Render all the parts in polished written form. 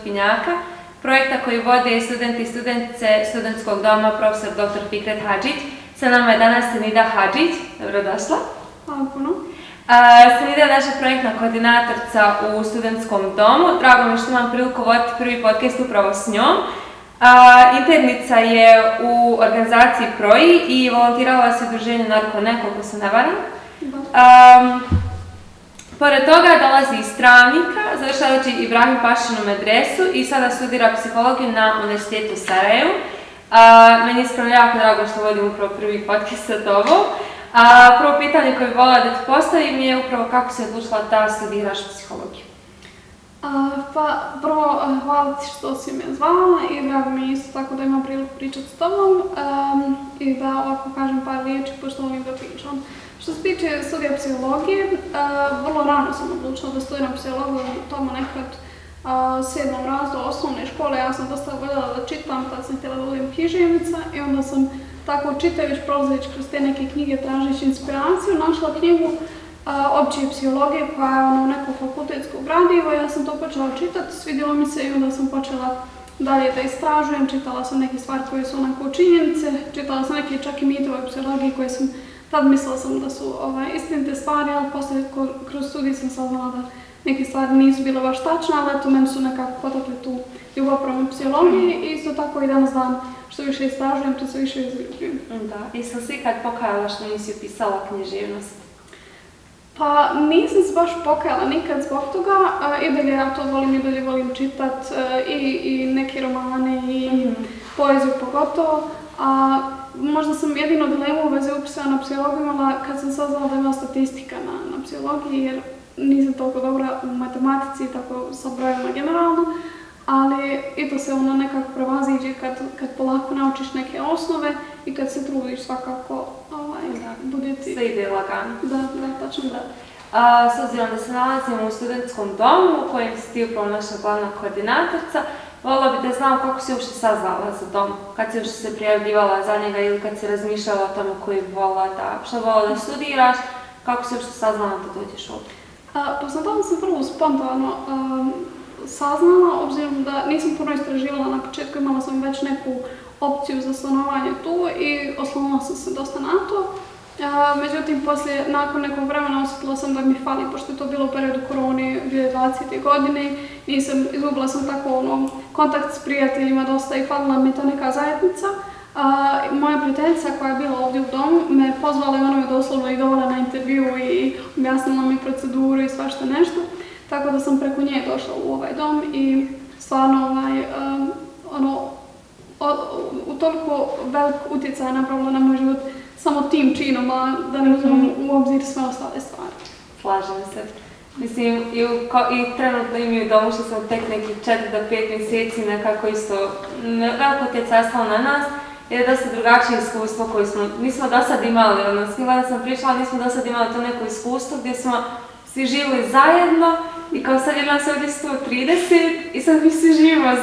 Finjaka, projekta koji vode studenti i studentice studentskog doma profesor dr. Fikret Hadžić. Sa nama je danas Senida Hadžić. Dobrodošla. Hvala puno. Senida je naša projektna koordinatorca u studentskom domu. Drago mi je što imam priliku voditi prvi podcast upravo s njom. Internica je u organizaciji PROI i volontirala se u udruženju Narko-Ne, koliko se ne varam. Pored toga dolazi iz Travnika, završava će Ibrahim Pašinu medresu i sada studira psihologiju na Univerzitetu u Sarajevu. Meni je iskreno jako drago što vodim upravo prvi podcast sa tobom. Prvo pitanje koje bih voljela da ti postavim je upravo kako si odlučila da studiraš psihologiju. Prvo, hvala ti što si me zvala i drago mi je isto tako da imam priliku pričati s tobom i da ovako kažem par riječi pošto volim da pričam. Što se tiče studija psihologije, vrlo rano sam odlučila da studiram psihologiju, tamo nekad 7. razredu osnovne škole. Ja sam dosta voljela da čitam, tad sam htjela da budem književnica i onda sam tako čitajući, prolazeći kroz te neke knjige, tražeći inspiraciju, našla knjigu opće psihologije koja je u neko fakultetsko gradivo. Ja sam to počela čitati, svidjelo mi se i onda sam počela dalje da istražujem, čitala sam neke stvari koje su onako činjenice, čitala sam neke čak i mitove psihologije koje sam tad mislila sam da su istinite stvari, ali poslije kroz studij sam saznala da neke stvari nisu bile baš tačne, ali eto meni su nekako potakle tu ljubav prema psihologiji i isto tako i danas dan što više istražujem, to se više izljubljujem. Da, i sam si ikad pokajala što nisi upisala književnost? Pa nisam se baš pokajala nikad zbog toga, i dalje ja to volim, i dalje volim čitat i neke romane i poeziju pogotovo. Možda sam jedino dilemu u vezi upisa na psihologiju imala kad sam saznala da ima statistika na psihologiji, jer nisam toliko dobra u matematici, tako sa brojima generalno, ali i to se ono nekako prevaziđe kad polako naučiš neke osnove i kad se trudiš svakako bude ti... Sve ide lagano. Da, tačno da. S obzirom da se nalazimo u studentskom domu u kojem si ti upravo naša glavna koordinatorca, voljela bi da znam kako si uopšte saznala za dom, kad si uopšte se prijavljivala za njega ili kad si razmišljala o tome koji bi voljela da studiraš, kako si uopšte saznala da dođeš ovdje? Pa sam tamo vrlo spontano saznala, obzirom da nisam puno istraživala na početku, imala sam već neku opciju za stanovanje tu i oslonila sam se dosta na to. Međutim, nakon nekog vremena osjetila sam da mi fali, pošto je to bilo u periodu korone 2020. godine, izgubila sam tako kontakt s prijateljima dosta i falila mi ta neka zajednica. Moja prijateljica koja je bila ovdje u domu me pozvala i ona me doslovno i dovela na intervju i objasnila mi proceduru i svašta nešto. Tako da sam preko nje došla u ovaj dom i stvarno u toliko velik utjecaj napravila na moj život samo tim činom, a da ne uzmem u obzir sve ostale stvari. Slažem se. Mislim, i trenutno imaju domu što sam tek neki 4 do 5 mjeseci nekako isto veliko utjecaj ostalo na nas, jer je dosta drugačije iskustvo koje nismo do sad imali. S njima da sam pričala, nismo do sad imali to neko iskustvo gdje smo svi živjeli zajedno i kao sad je nas ovdje 130 i sad mi svi živimo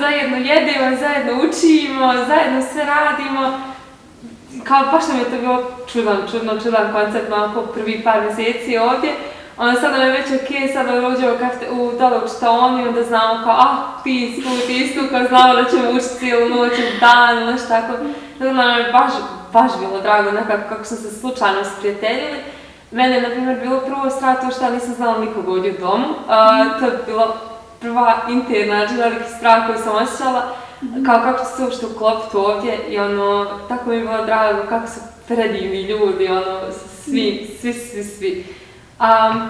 zajedno jedemo, zajedno učimo, zajedno sve radimo. Kao baš nam je to bilo čudan koncept, malo prvi par mjeseci ovdje. Onda sad nam je već ok, sad nam uđemo dole u čitaoni, onda znamo kao ti istu, kao znamo da ćemo učiti cijelu noć, dan ili nešto tako. Tako nam je baš bilo drago nekako kako smo se slučajno sprijateljili. Mene je, na primjer, bilo prvo strah to što nisam znala nikog ovdje u domu. To je bila prva interna, veliki strah koji sam osjećala. Kao kako ću se uopšte uklopiti ovdje i tako mi je bilo drago kako su predivni ljudi, svi.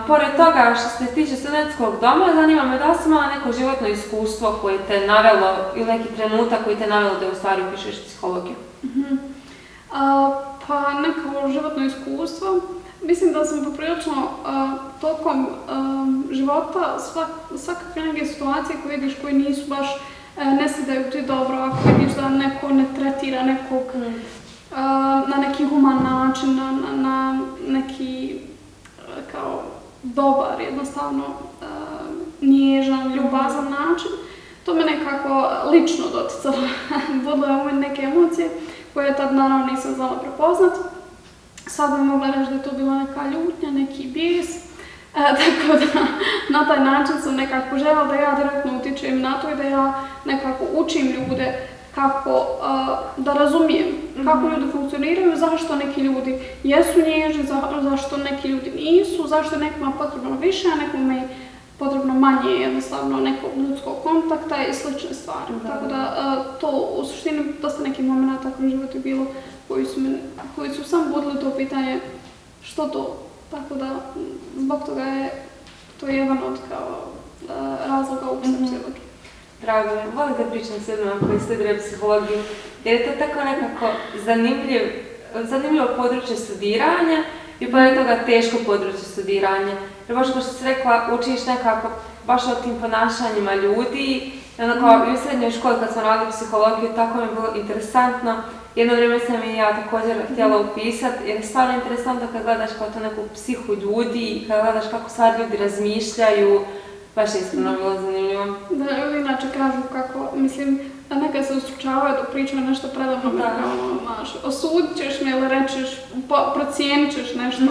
Pored toga što se tiče studentskog doma, zanima me da li si imala neko životno iskustvo koje te navelo ili neki trenutak koji te navelo da u stvari upišeš psihologiju? Pa neko životno iskustvo. Mislim da sam poprilično tokom života svakakve neke situacije koje vidiš koje nisu baš ne sjedaju ti dobro, ako vidiš da neko ne tretira nekog na neki human način, na neki kao dobar, jednostavno nježan, ljubazan način, to me nekako lično doticalo. Budile u meni neke emocije koje tad naravno nisam znala prepoznat. Sad bi mogla reći da je to bila neka ljutnja, neki bijes, Tako da na taj način sam nekako željela da ja direktno utičem na to i da ja nekako učim ljude kako da razumijem kako ljudi funkcioniraju, zašto neki ljudi jesu nježni, zašto neki ljudi nisu, zašto nekima potrebno više, a nekome je potrebno manje jednostavno nekog ljudskog kontakta i slične stvari. Tako da to u suštini dosta nekih momenta kroz život je bilo koji su sam budili to pitanje što to. Tako da zbog toga je to jedan od razloga upisa psihologije. Drago mi je. Volim da pričam s ljudima koji studiraju psihologiju, jer je to tako nekako zanimljivo područje studiranja i pored toga teško područje studiranja. Jer baš kao što si rekla, učiš nekako baš o tim ponašanjima ljudi. I onda kao i u srednjoj školi kad smo radili psihologiju, tako mi je bilo interesantno. Jedno vrijeme sam i ja također htjela upisati, jer je stvarno interesantno kad gledaš kao to neku psihu ljudi, kad gledaš kako sad ljudi razmišljaju, baš je iskreno bilo zanimljivo. Da, inače kažu kako, mislim, nekad se ustručavaju da pričaju nešto predavno, osudit ćeš me ili rečeš, procijenit ćeš nešto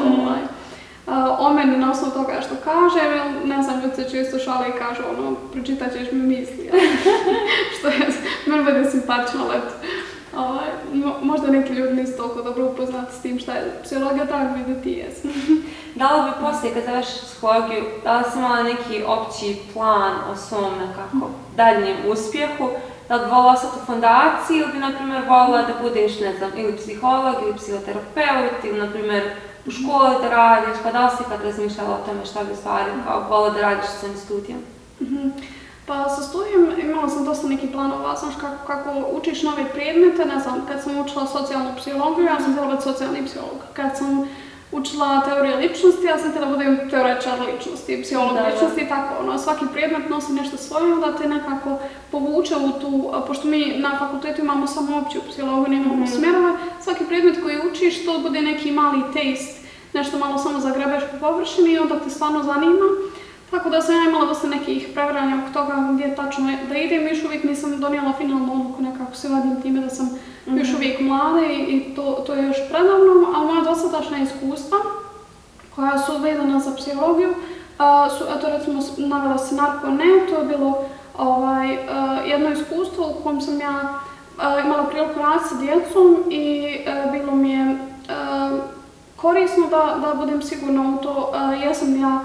o meni na osnovu toga što kažem, ne znam, ljudi se često šale i kažu pročitat ćeš mi misli, što je, meni bude simpatično, ali možda neki ljudi nisu toliko dobro upoznati s tim šta je psihologija, tako mi da ti jesi. Da li bi poslije, kad završiš psihologiju, da li si imala neki opći plan o svom nekako daljnjem uspjehu? Da li bi volila ostati u fondaciji ili bi, na primjer, volila da budeš, ne znam, ili psiholog ili psihoterapeut ili, na primjer, u školi da radiš, pa da li si kad razmišljala o tome šta bi stvari kao volila da radiš s svojim studijem? Pa sa studijem imala sam dosta nekih planova, znaš kako učiš nove predmete, ne znam, kad sam učila socijalnu psihologiju, ja sam htjela biti socijalni psiholog. Kad sam učila teoriju ličnosti, ja sam htjela budem teoretičar ličnosti, psiholog ličnosti i tako, svaki predmet nosi nešto svoje, onda te nekako povuče u tu, pošto mi na fakultetu imamo samo opću psihologiju, nemamo smjerove, svaki predmet koji učiš, to bude neki mali taste, nešto malo samo zagrebeš po površini i onda te stvarno zanima. Tako da sam ja imala dosta nekih previranja oko toga gdje tačno da idem, još uvijek nisam donijela finalnu odluku, nekako se vadim time da sam još uvijek mlada i to je još predavno, ali moja dosadašnja iskustva koja su vezana za psihologiju, to recimo navela se Narko.net, to je bilo jedno iskustvo u kojem sam ja imala priliku raditi sa djecom i bilo mi je korisno da budem sigurna u to jesam ja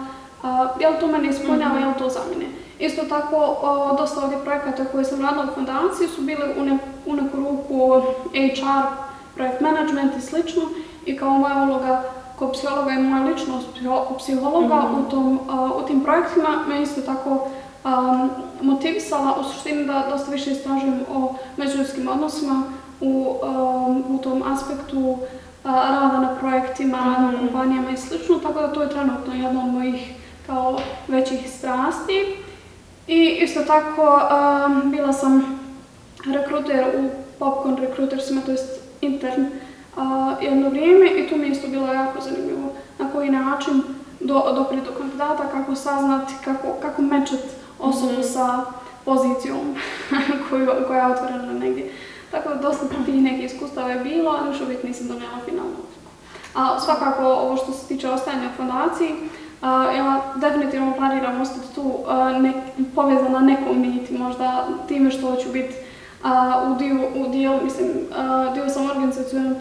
je li to mene ispunjava, je li to za mene. Isto tako, dosta ovdje projekata koje sam radila u fondaciji su bili u neku ruku HR, projekt management i slično. I kao moja uloga kao psihologa i moja ličnost psihologa u tim projektima me isto tako motivisala u suštini da dosta više istražujem o međuljudskim odnosima u tom aspektu rada na projektima, rada na kompanijama i slično. Tako da to je trenutno jedno od mojih kao većih strasti. I isto tako bila sam rekruter u Popcorn Recruitersima, to jest intern jedno vrijeme i tu mi je isto bilo jako zanimljivo na koji način doprijeti do kandidata, kako saznati, kako mečati osobu sa pozicijom koja je otvorena negdje. Tako da dosta tih nekih iskustava je bilo, ali još uvijek nisam donijela finalnu odluku. A svakako ovo što se tiče ostajanja u fondaciji, ja definitivno planiram ostati tu povezana nekom niti, možda time što hoću biti dio sam organizacijalnog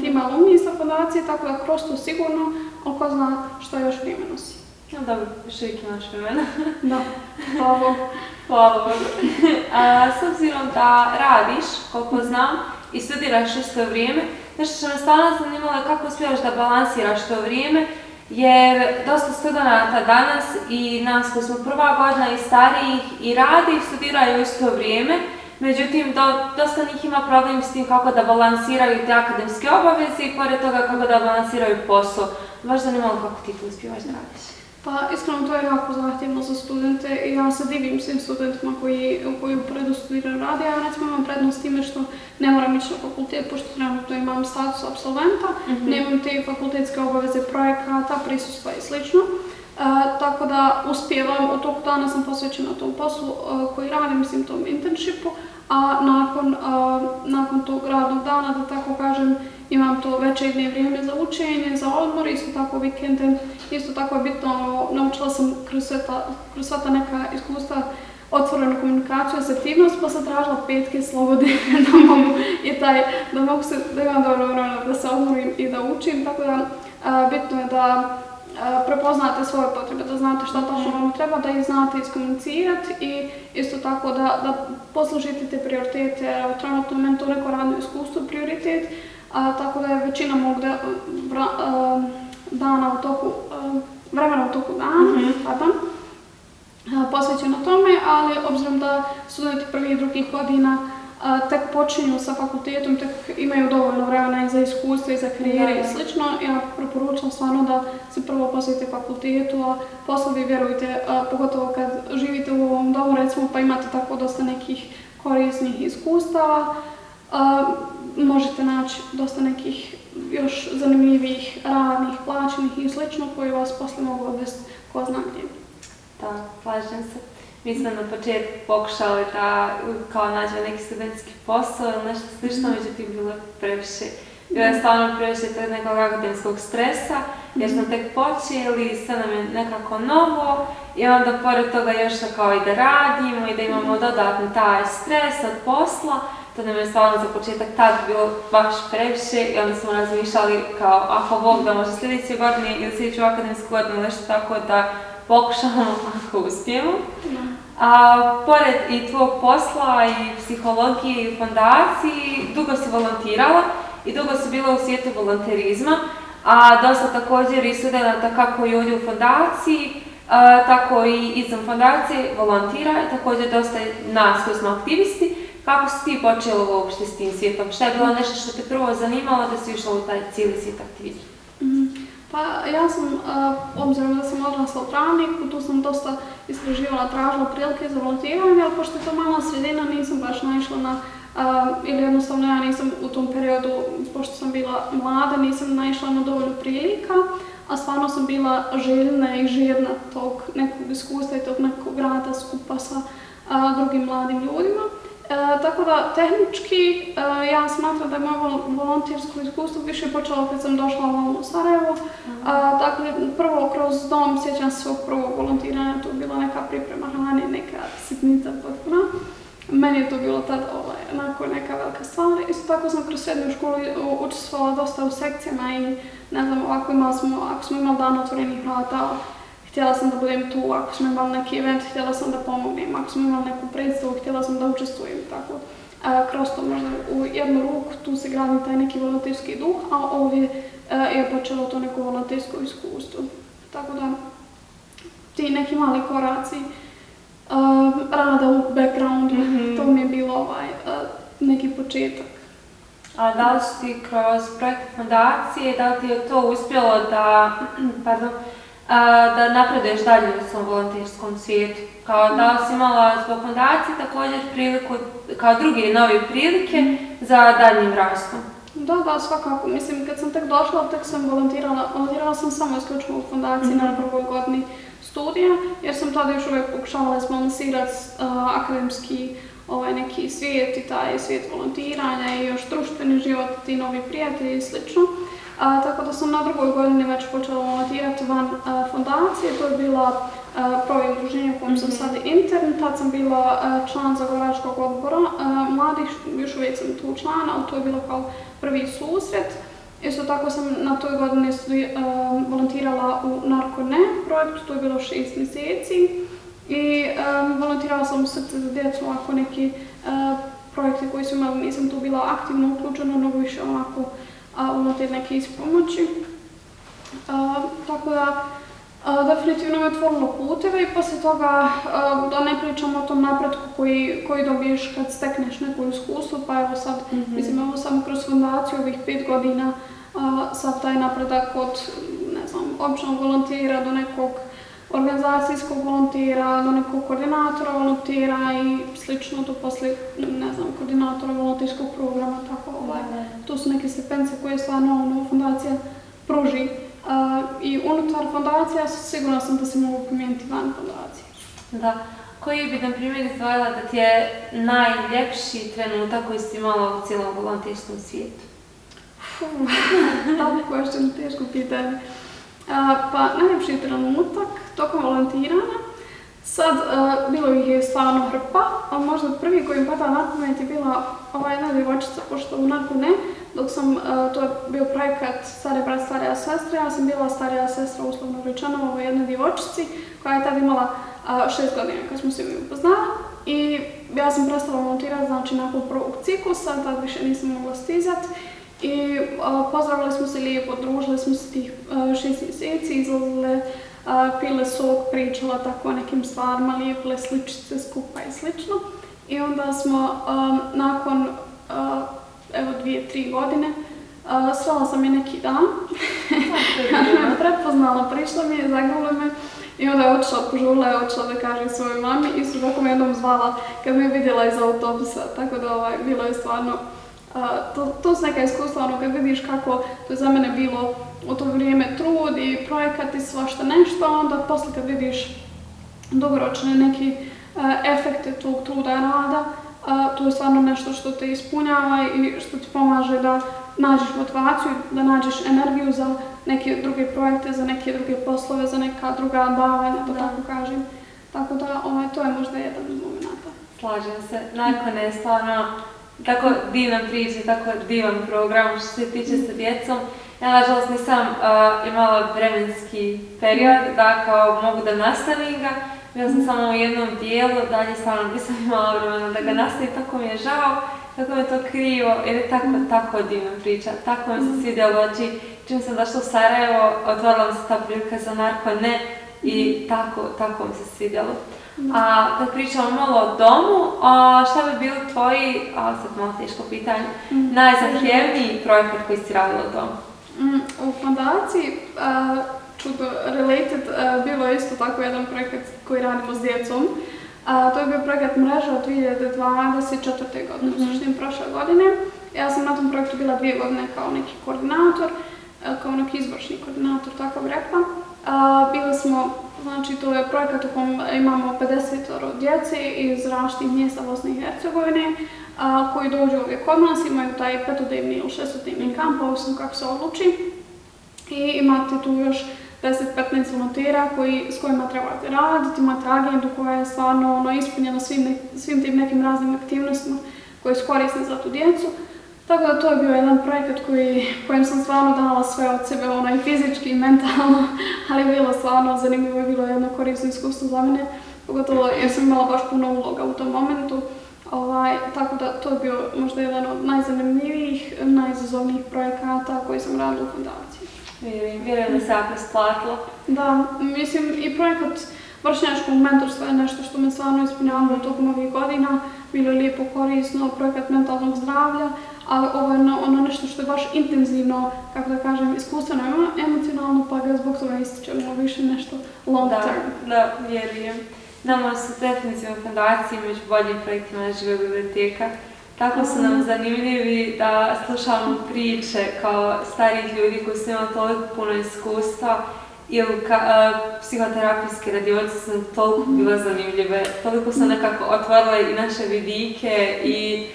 tima alumni sa fondacije, tako da kroz to sigurno, ali ko zna što još vrijeme nosi. No dobro, još uvijek imaš vremena. Da, hvala Bogu. Hvala Bogu. S obzirom da radiš, koliko znam, i studiraš isto vrijeme, nešto što me stalno zanimalo je kako uspijevaš da balansiraš to vrijeme, jer dosta studenata danas i nas koji smo prva godina i starijih i radi i studiraju isto vrijeme, međutim dosta njih ima problem s tim kako da balansiraju te akademske obaveze i pored toga kako da balansiraju posao. Baš zanimalo kako ti to uspijevaš da radiš. Pa iskreno to je jako zahtjevno za studente i ja se divim svim studentima koji uporedu studiraju radi. Ja recimo imam prednost time što ne moram ići na fakultet, pošto trenutno imam status apsolventa, nemam te fakultetske obaveze projekata, prisustva i slično. Tako da uspijevam, u toku dana sam posvećena tom poslu koji radim, mislim tom internshipu, a nakon tog radnog dana, da tako kažem, imam to večernje vrijeme za učenje, za odmor, isto tako vikende, isto tako je bitno, naučila sam kroz sva ta neka iskustva otvorenu komunikaciju, asertivnost, pa sam tražila petke slobode da imam dobro vremena da se odmorim i da učim, tako da bitno je da prepoznate svoje potrebe, da znate šta točno vam treba, da ih znate iskomunicirati i isto tako da poslušite te prioritete. Trenutno meni to neko radno iskustvo prioritet, tako da je većina mog dana u toku, vremena u toku dana, posvećena tome, ali obzirom da studenti prvih i drugih godina tek počinju sa fakultetom, tek imaju dovoljno vremena i za iskustvo i za karijere i slično, ja preporučam stvarno da se prvo posvetite fakultetu, a poslije vi vjerujte, pogotovo kad živite u ovom domu, recimo, pa imate tako dosta nekih korisnih iskustava, možete naći dosta nekih još zanimljivih, radnih, plaćenih i slično koji vas poslije mogu odvesti ko zna gdje. Da, slažem se. Mi smo na početku pokušali da kao nađemo neki studentski posao ili nešto slično, međutim bilo je previše. Bilo je stvarno previše nekog akademskog stresa, jer smo tek počeli, sve nam je nekako novo i onda pored toga još kao i da radimo i da imamo dodatni taj stres od posla. To nam je stvarno za početak tad bilo baš previše i onda smo razmišljali kao ako Bog da može sljedeće godine ili sljedeću akademsku godinu nešto tako da pokušamo ako uspijemo. Pored i tvog posla i psihologije i u fondaciji, dugo si volontirala i dugo si bila u svijetu volonterizma, a dosta također i studenata kako i ovdje u fondaciji, tako i izvan fondacije volontira i također dosta nas koji smo aktivisti. Kako si ti počela uopšte s tim svijetom? Šta je bilo nešto što te prvo zanimalo da si išla u taj cijeli svijet aktivizma? Pa ja sam, obzirom da sam odrasla u Travniku, tu sam dosta istraživala, tražila prilike za volontiranje, ali pošto je to mala sredina nisam baš naišla na, ili jednostavno ja nisam u tom periodu, pošto sam bila mlada, nisam naišla na dovoljno prilika, a stvarno sam bila željna i žedna tog nekog iskustva i tog nekog rada skupa sa drugim mladim ljudima. Tako da, tehnički, ja smatram da je moje volontersko iskustvo više počelo kad sam došla u Sarajevo. Dakle, prvo kroz dom, sjećam se svog prvog volontiranja, to je bila neka priprema hrane, neka sitnica potpuno. Meni je to bilo tad neka velika stvar. Isto tako sam kroz srednju školu učestvovala dosta u sekcijama i ne znam, ako smo imali dan otvorenih vrata, htjela sam da budem tu, ako smo imali neki event, htjela sam da pomognem, ako smo imali neku predstavu, htjela sam da učestvujem, tako. Kroz to možda u jednu ruku tu se gradi taj neki volonterski duh, a ovdje je počelo to neko volontersko iskustvo. Tako da, ti neki mali koraci rada u backgroundu, to mi je bilo neki početak. A da li si ti kroz projekt fondacije, da li ti je to uspjelo da napreduješ dalje u svom volonterskom svijetu? Kao da li si imala zbog fondacije također priliku, kao druge nove prilike za daljnjim rastom? Da, svakako. Mislim, kad sam tek došla, tek sam volontirala sam samo isključivo u fondaciji na prvoj godini studija, jer sam tada još uvijek pokušavala izbalansirati akademski neki svijet i taj svijet volontiranja i još društveni život, ti novi prijatelji i slično. Tako da sam na drugoj godini već počela volontirati van fondacije, to je bila prvo udruženje u kojem sam sad intern, tad sam bila član zagovaračkog odbora mladih, još uvijek sam tu član, ali to je bilo kao prvi susret. Isto tako sam na toj godini volontirala u Narko.ne projektu, to je bilo 6 mjeseci i volontirala sam u Srce za djecu, ovako neki projekti koji su imali, nisam tu bila aktivno uključena, nego više onako volontir neke ispomoći. Tako da, definitivno me otvorilo puteve i poslije toga, da ne pričam o tom napretku koji dobiješ kad stekneš neko iskustvo, pa evo sad, mislim, evo samo kroz fondaciju ovih 5 godina, sad taj napredak od, ne znam, običnog volontira do nekog organizacijskog volontira, do nekog koordinatora volontira i slično, to poslije, ne znam, koordinatora volonterskog programa, tako. Tu su neke stepence koje stvarno fondacija pruži I unutar fondacija sigurno sam da se mogu primijeniti van fondacije. Da. Koji bi, na primjer, izdvojila da ti je najljepši trenutak koji si imala u cijelom volonterskom svijetu? Tough question, teško pitanje. Pa najljepši trenutak tokom volontiranja, sad bilo ih je stvarno hrpa, a možda prvi koji mi pada na pamet je bila ova jedna djevojčica, pošto u narku ne, dok sam, to je bio projekat Stari brat, starija sestra, ja sam bila starija sestra, uslovno rečeno, ovoj jednoj djevojčici koja je tad imala 6 godina kad smo se mi upoznali i ja sam prestala volontirati, znači nakon prvog ciklusa, tad više nisam mogla stizati i pozdravili smo se lijepo, družili smo se tih 6 mjeseci, izlazile, pile sok, pričala tako o nekim stvarima, lijepile sličice skupa i slično. I onda smo nakon evo 2-3 godine srela sam je neki dan, me prepoznala, prišla mi je, zagrula me i onda je otišla, požurila je otišla da kaže svojoj mami i su tako me jednom zvala kad me je vidjela iz autobusa, tako da bilo je stvarno, to su neka iskustva, kad vidiš kako to je za mene bilo u to vrijeme trud i projekat i svašta nešto, onda poslije kad vidiš dugoročne neki efekte tog truda rada, to je stvarno nešto što te ispunjava i što ti pomaže da nađeš motivaciju, da nađeš energiju za neke druge projekte, za neke druge poslove, za neka druga davanja, da tako kažem. Tako da to je možda jedan od momenta. Slažem se. Nakon je stvarno tako divan priča, tako divan program što se tiče sa djecom. Ja nažalost nisam imala vremenski period da kao mogu da nastavim ga. Bila sam samo u jednom dijelu, dalje stvarno nisam imala vremena da ga nastavim, tako mi je žao, tako mi je to krivo, jer je tako divna priča, tako mi se svidjelo, znači čim sam došla u Sarajevo, otvorila mi se ta prilika za narko ne i tako mi se svidjelo. A da pričamo malo o domu, šta bi bili tvoji, sad malo teško pitanje, najzahtjevniji projekat koji si radila u domu? U fondaciji, čudno related, bilo je isto tako jedan projekat koji radimo s djecom. To je bio projekat Mreža od 2024. godine, suštini prošle godine. Ja sam na tom projektu bila 2 godine kao neki koordinator, kao neki izvršni koordinator, tako bi rekla. Bili smo, znači to je projekat u kojem imamo 50 djece iz različitih mjesta Bosne i Hercegovine koji dođu ovdje kod nas, imaju taj 5-dnevni ili 6-dnevni kamp, ovisno kako se odluči. I imate tu još 10-15 volontera s kojima trebate raditi, imate agendu koja je stvarno ispunjena svim tim nekim raznim aktivnostima koje su korisne za tu djecu. Tako da to je bio jedan projekat kojem sam stvarno dala sve od sebe, i fizički i mentalno, ali je bilo stvarno zanimljivo i bilo jedno korisno iskustvo za mene, pogotovo jer sam imala baš puno uloga u tom momentu. Tako da to je bio možda jedan od najzanimljivijih, najizazovnijih projekata koji sam radila u fondaciji. Vjerujem da se jako isplatilo. Da, mislim i projekat vršnjačkog mentorstva je nešto što me stvarno ispunjavalo tokom ovih godina, bilo je lijepo korisno, projekat mentalnog zdravlja, ali ovo je nešto što je baš intenzivno, kako da kažem, iskustveno i emocionalno, pa ga zbog toga ističemo više nešto long term. Da, vjerujem. Nama su definitivno fondacije među boljim projektima Žive biblioteka. Tako su nam zanimljivi da slušamo priče kao starijih ljudi koji su imali toliko puno iskustva ili psihoterapijske radionice su nam toliko bile zanimljive, toliko su nekako otvorile i naše vidike i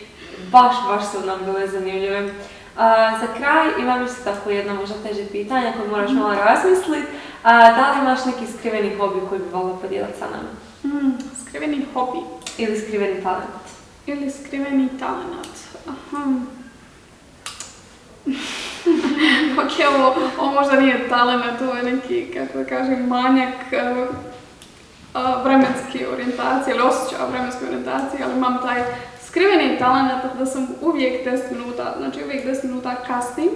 baš su nam bile zanimljive. Za kraj imam isto tako jedno možda teže pitanje koje moraš malo razmisliti. Da li imaš neki skriveni hobi koji bi volila podijeliti sa nama? Skriveni hobi? Ili skriveni talent? Ili skriveni talent. Ok, ovo možda nije talent, to je neki, kako da kažem, manjak vremenske orijentacije ili osjećaja vremenske orijentacije, ali imam taj skriveni talent da sam uvijek 10 minuta, znači uvijek 10 minuta kasnim,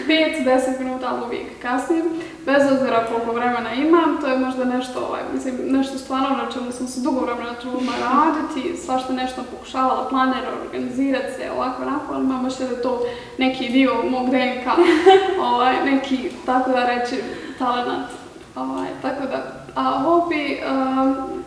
5-10 minuta ali uvijek kasnim, bez obzira koliko vremena imam, to je možda nešto, nešto stvarno na čemu sam se dugo vremena trudila raditi, svašta nešto pokušavala, planera, organizirati se, ovako, ali imam baš da je to neki dio mog DNK, neki, tako da reći, talent, tako da, a hobi,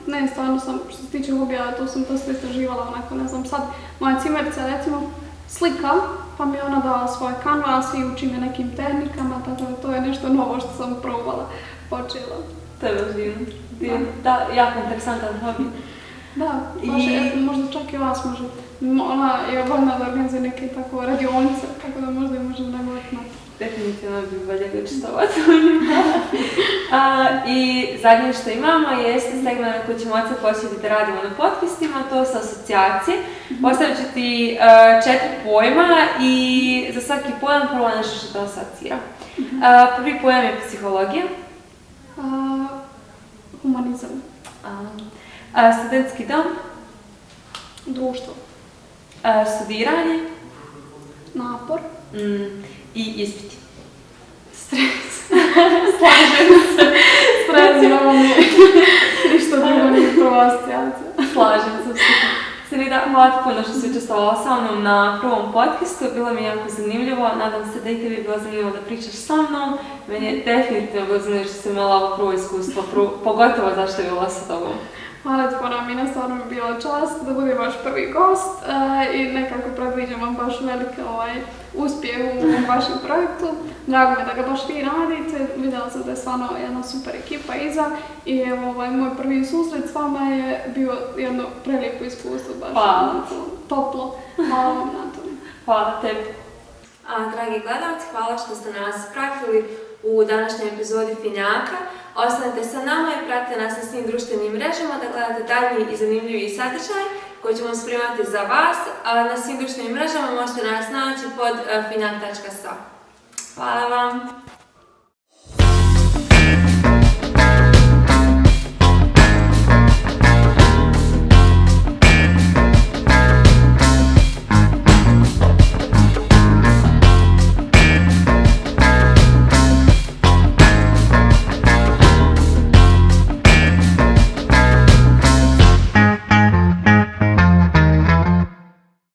ne, stvarno sam, što se tiče hobija, to sam dosta istraživala, onako, ne znam, sad, moja cimerca, recimo, slika, pa mi je ona dala svoj kanvas i uči me nekim tehnikama, tako da to je nešto novo što sam probala, počela. To je baš divno. Da, jako interesantan hobi. Da, baš možda čak i vas može. Ona je voljna da organizuje neke tako radionice, tako da možda i može nagovoriti na to. Definitivno bi voljeli učestvovati u njima. I zadnje što imamo jeste segment na koji ćemo od sad početi da radimo na podcastima, to su asocijacije. Postavit ću ti 4 pojma i za svaki pojam prvo nešto što te asocira. Prvi pojam je psihologija. Humanizam. Studentski dom. Društvo. Studiranje. Napor. I ispiti. Stres. Slažem se. Stres, no mi ništa drugo nije prva asocijacija. Slažem se. Sarida, hvala ti puno što si učestvovala sa mnom na prvom podcastu. Bilo mi je jako zanimljivo. Nadam se da i tebi je bilo zanimljivo da pričaš sa mnom. Meni je definitivno bilo zanimljivo što sam imala ovo prvo iskustvo, pogotovo zašto je bila sa tobom. Hvala ti puno, Mina, stvarno mi je bila čast da budem vaš prvi gost i nekako predviđam vam baš veliki uspjeh u vašem projektu. Drago mi je da ga baš vi radite, vidjela sam da je stvarno jedna super ekipa iza i evo moj prvi susret s vama je bio jedno prelijepo iskustvo, baš toplo. Hvala vam na tome. Hvala tebi. Dragi gledalci, hvala što ste nas pratili u današnjoj epizodi Finjaka. Ostanite sa nama i pratite nas na svim društvenim mrežama da gledate daljnji i zanimljivi sadržaj koji ćemo spremati za vas. Na svim društvenim mrežama možete nas naći pod finjak.sa. Hvala vam!